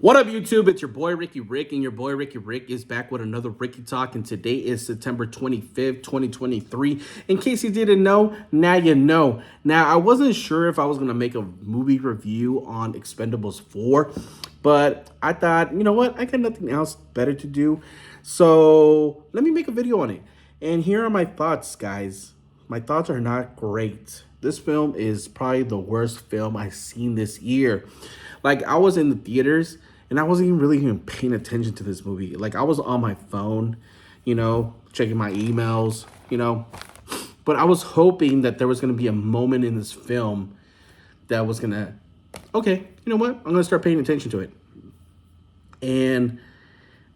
What up, YouTube? It's your boy Ricky Rick, and your boy Ricky Rick is back with another Ricky Talk, and today is September 25th, 2023. In case you didn't know, now you know. Now, I wasn't sure if I was going to make a movie review on Expendables 4, but I thought, you know what? I got nothing else better to do, so let me make a video on it. And here are my thoughts, guys. My thoughts are not great. This film is probably the worst film I've seen this year. Like, I was in the theaters and I wasn't even really paying attention to this movie. Like, I was on my phone, checking my emails, But I was hoping that there was going to be a moment in this film that was going to, okay, you know what? I'm going to start paying attention to it. And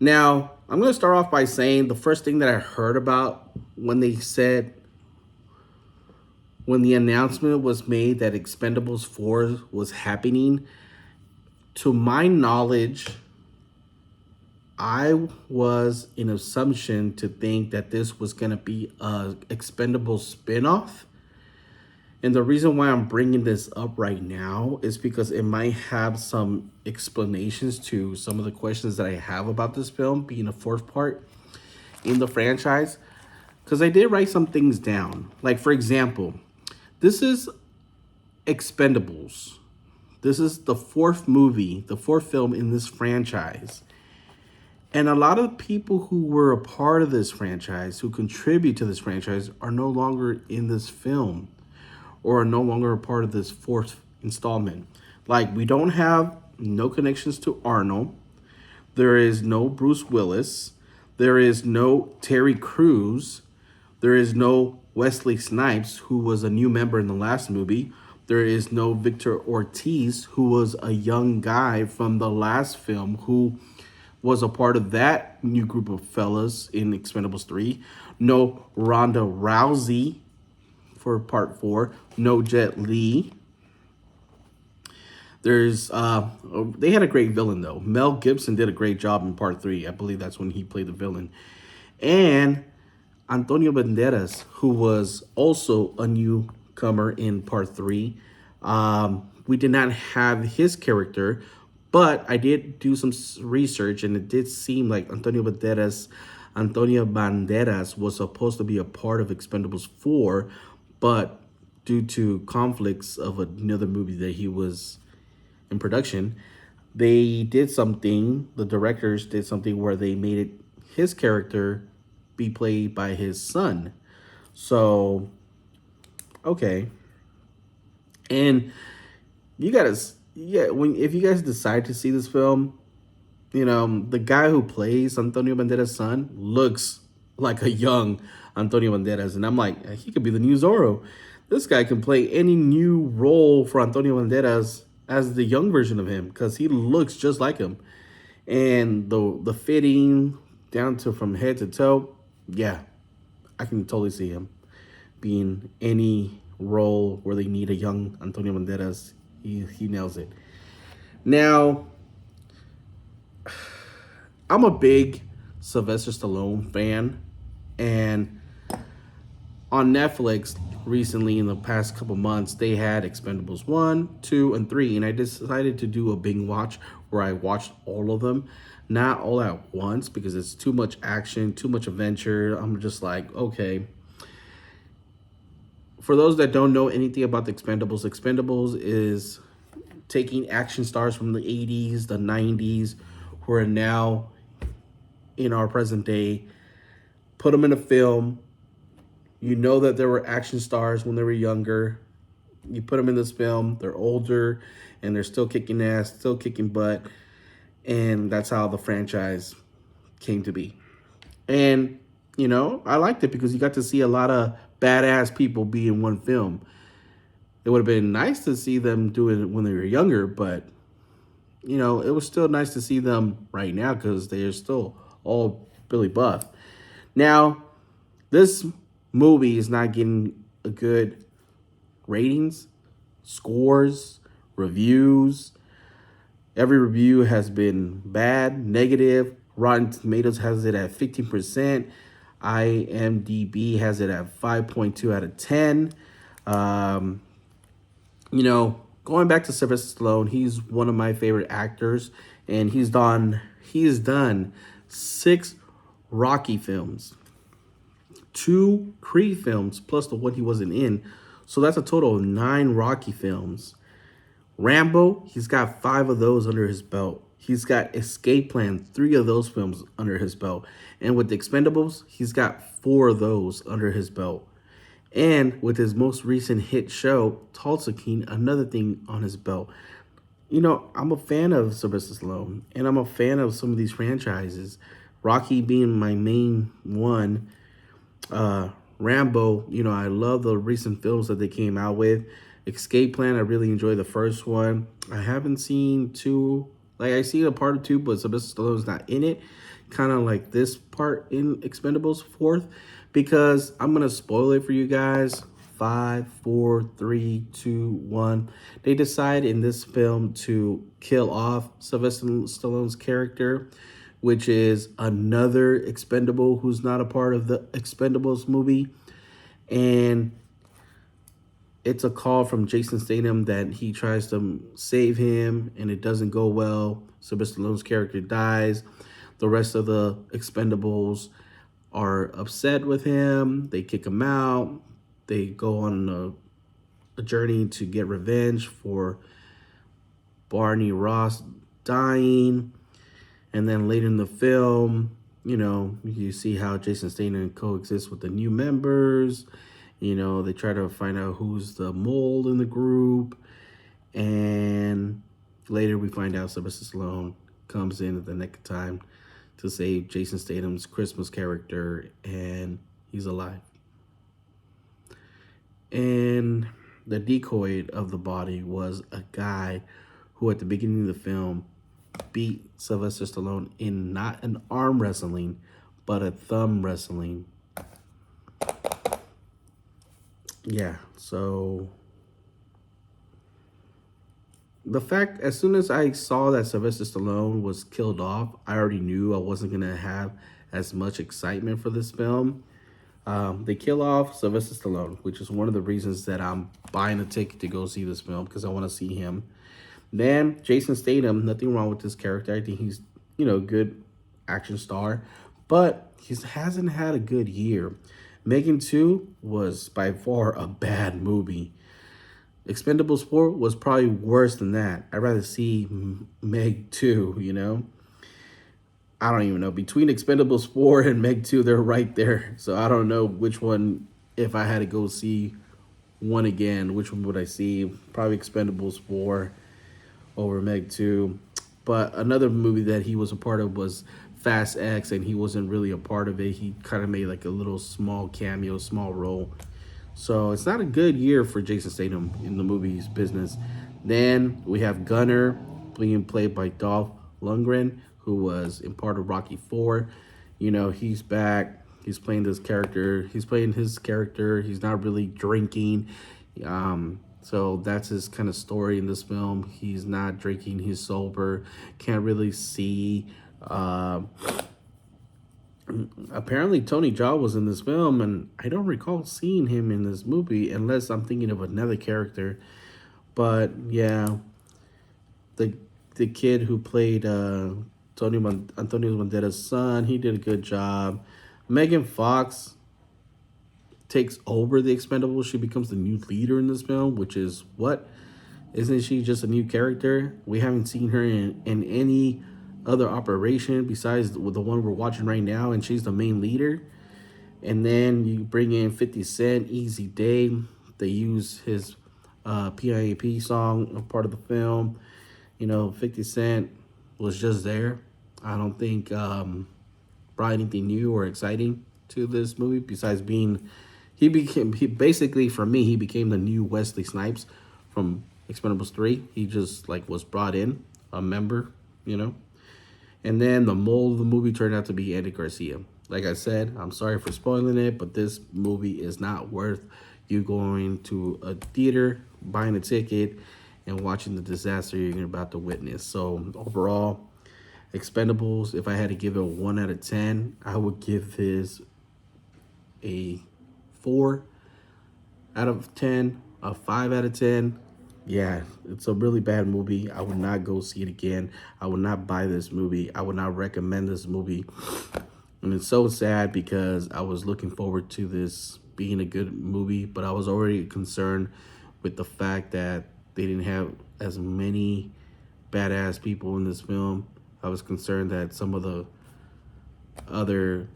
now I'm going to start off by saying the first thing that I heard about when the announcement was made that Expendables 4 was happening, to my knowledge, I was in assumption to think that this was going to be a Expendables spinoff. And the reason why I'm bringing this up right now is because it might have some explanations to some of the questions that I have about this film being a fourth part in the franchise. Because I did write some things down. Like, for example, this is Expendables. This is the fourth film in this franchise. And a lot of people who were a part of this franchise, who contribute to this franchise, are no longer in this film or are no longer a part of this fourth installment. Like, we don't have no connections to Arnold. There is no Bruce Willis. There is no Terry Crews. There is no Wesley Snipes, who was a new member in the last movie. There is no Victor Ortiz, who was a young guy from the last film who was a part of that new group of fellas in Expendables 3. No Ronda Rousey for part 4. No Jet Li. There's they had a great villain though. Mel Gibson did a great job in part 3. I believe that's when he played the villain. And Antonio Banderas, who was also a newcomer in part 3. We did not have his character, but I did do some research, and it did seem like Antonio Banderas was supposed to be a part of Expendables 4, but due to conflicts of another movie that he was in production, the directors did something where they made it his character be played by his son. So, okay. And if you guys decide to see this film, the guy who plays Antonio Banderas' son looks like a young Antonio Banderas. And I'm like, he could be the new Zorro. This guy can play any new role for Antonio Banderas as the young version of him, because he looks just like him. And the fitting down to from head to toe, yeah, I can totally see him being any role where they need a young Antonio Banderas. He nails it. Now, I'm a big Sylvester Stallone fan, and on Netflix recently, in the past couple months, they had Expendables 1, 2, and 3, and I decided to do a binge watch where I watched all of them. Not all at once, because it's too much action, too much adventure. I'm just like, okay. For those that don't know anything about the Expendables is taking action stars from the 80s, the 90s, who are now in our present day, put them in a film. You know that there were action stars when they were younger. You put them in this film, they're older, and they're still kicking ass, still kicking butt. And that's how the franchise came to be. And, I liked it because you got to see a lot of badass people be in one film. It would have been nice to see them do it when they were younger, but, it was still nice to see them right now because they're still all Billy Buff. Now, this movie is not getting a good ratings, scores, reviews. Every review has been bad, negative. Rotten Tomatoes has it at 15%. IMDb has it at 5.2 out of 10. Going back to Sylvester Stallone, he's one of my favorite actors and he's done 6 Rocky films, 2 Creed films, plus the one he wasn't in. So that's a total of 9 Rocky films. Rambo, he's got 5 of those under his belt. He's got Escape Plan, 3 of those films under his belt. And with the Expendables, he's got 4 of those under his belt. And with his most recent hit show, Tulsa King, another thing on his belt. You know, I'm a fan of Sylvester Stallone, and I'm a fan of some of these franchises. Rocky being my main one. Rambo, you know, I love the recent films that they came out with. Escape Plan, I really enjoyed the first one. I haven't seen 2. Like, I see a part of 2, but Sylvester Stallone's not in it. Kind of like this part in Expendables 4th, because I'm going to spoil it for you guys. 5, 4, 3, 2, 1. They decide in this film to kill off Sylvester Stallone's character, which is another expendable who's not a part of the Expendables movie. And it's a call from Jason Statham that he tries to save him, and it doesn't go well. Sylvester Stallone's character dies. The rest of the Expendables are upset with him. They kick him out. They go on a journey to get revenge for Barney Ross dying. And then later in the film, you know, you see how Jason Statham coexists with the new members. You know, they try to find out who's the mole in the group. And later we find out Sylvester Stallone comes in at the nick of time to save Jason Statham's Christmas character, and he's alive. And the decoy of the body was a guy who at the beginning of the film beat Sylvester Stallone in not an arm wrestling, but a thumb wrestling. Yeah, so the fact, as soon as I saw that Sylvester Stallone was killed off, I already knew I wasn't going to have as much excitement for this film. They kill off Sylvester Stallone, which is one of the reasons that I'm buying a ticket to go see this film, because I want to see him. Then Jason Statham, nothing wrong with this character. I think he's, you know, good action star, but he hasn't had a good year. Megan 2 was by far a bad movie. Expendables 4 was probably worse than that. I'd rather see Meg 2, you know? I don't even know. Between Expendables 4 and Meg 2, they're right there. So I don't know which one, if I had to go see one again, which one would I see? Probably Expendables 4 over Meg 2. But another movie that he was a part of was Fast X, and he wasn't really a part of it. He kind of made like a little small cameo, small role. So it's not a good year for Jason Statham in the movies business. Then we have Gunner being played by Dolph Lundgren, who was in part of Rocky 4. You know, he's back. He's playing this character. He's playing his character. He's not really drinking. So that's his kind of story in this film. He's not drinking. He's sober. Can't really see. Apparently Tony Jaa was in this film, and I don't recall seeing him in this movie unless I'm thinking of another character. But yeah, the kid who played Antonio Banderas' son, he did a good job. Megan Fox takes over the Expendables. She becomes the new leader in this film, which is what? Isn't she just a new character? We haven't seen her in any other operation besides the one we're watching right now, and she's the main leader. And then you bring in 50 Cent, Easy Day. They use his PIAP song, a part of the film. You know, 50 Cent was just there. I don't think brought anything new or exciting to this movie besides being, he basically, for me, he became the new Wesley Snipes from Expendables 3. He just like was brought in, a member, you know. And then the mole of the movie turned out to be Andy Garcia. Like I said, I'm sorry for spoiling it, but this movie is not worth you going to a theater, buying a ticket, and watching the disaster you're about to witness. So overall, Expendables, if I had to give it a 1 out of 10, I would give this a 4 out of 10, a 5 out of 10. yeah, it's a really bad movie. I would not go see it again. I would not buy this movie. I would not recommend this movie. And it's so sad because I was looking forward to this being a good movie, but I was already concerned with the fact that they didn't have as many badass people in this film. I was concerned that some of the other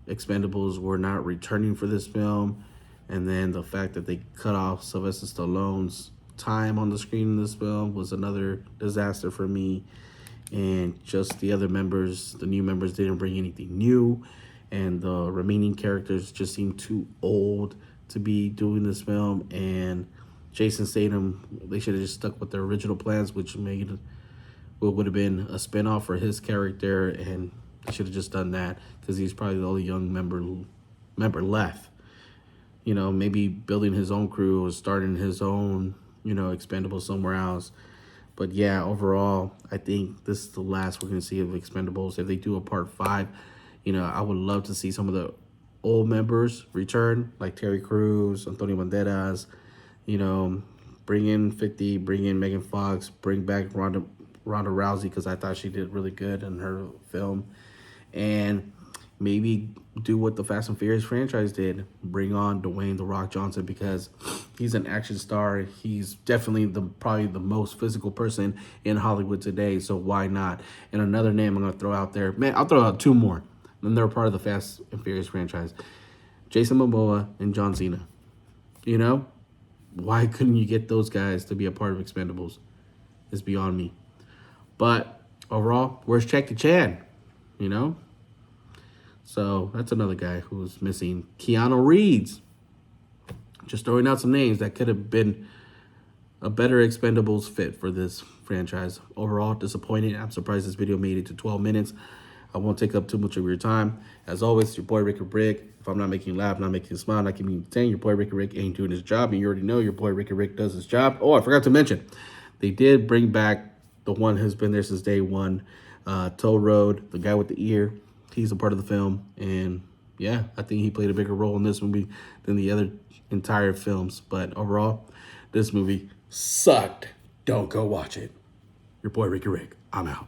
Expendables were not returning for this film. And then the fact that they cut off Sylvester Stallone's time on the screen in this film was another disaster for me. And just the other members, the new members, didn't bring anything new. And the remaining characters just seemed too old to be doing this film. And Jason Statham, they should have just stuck with their original plans, which made what would have been a spinoff for his character, and they should have just done that because he's probably the only young member left. You know, maybe building his own crew or starting his own, Expendable somewhere else. But yeah, overall, I think this is the last we're going to see of Expendables. If they do a part 5, I would love to see some of the old members return, like Terry Crews, Antonio Banderas, bring in 50, bring in Megan Fox, bring back Ronda Rousey because I thought she did really good in her film. And maybe do what the Fast and Furious franchise did. Bring on Dwayne "The Rock" Johnson because he's an action star. He's definitely probably the most physical person in Hollywood today. So why not? And another name I'm going to throw out there. Man, I'll throw out 2 more. And they're part of the Fast and Furious franchise. Jason Momoa and John Cena. Why couldn't you get those guys to be a part of Expendables? It's beyond me. But overall, where's Jackie Chan? So that's another guy who's missing. Keanu Reeves. Just throwing out some names that could have been a better Expendables fit for this franchise. Overall, disappointed. I'm surprised this video made it to 12 minutes. I won't take up too much of your time. As always, your boy Ricky Rick. If I'm not making you laugh, not making you smile, not keeping you entertained, your boy Ricky Rick ain't doing his job. And you already know your boy Ricky Rick does his job. Oh, I forgot to mention, they did bring back the one who's been there since day one, Toll Road, the guy with the ear. He's a part of the film. And yeah, I think he played a bigger role in this movie than the other entire films. But overall, this movie sucked. Don't go watch it. Your boy Ricky Rick. I'm out.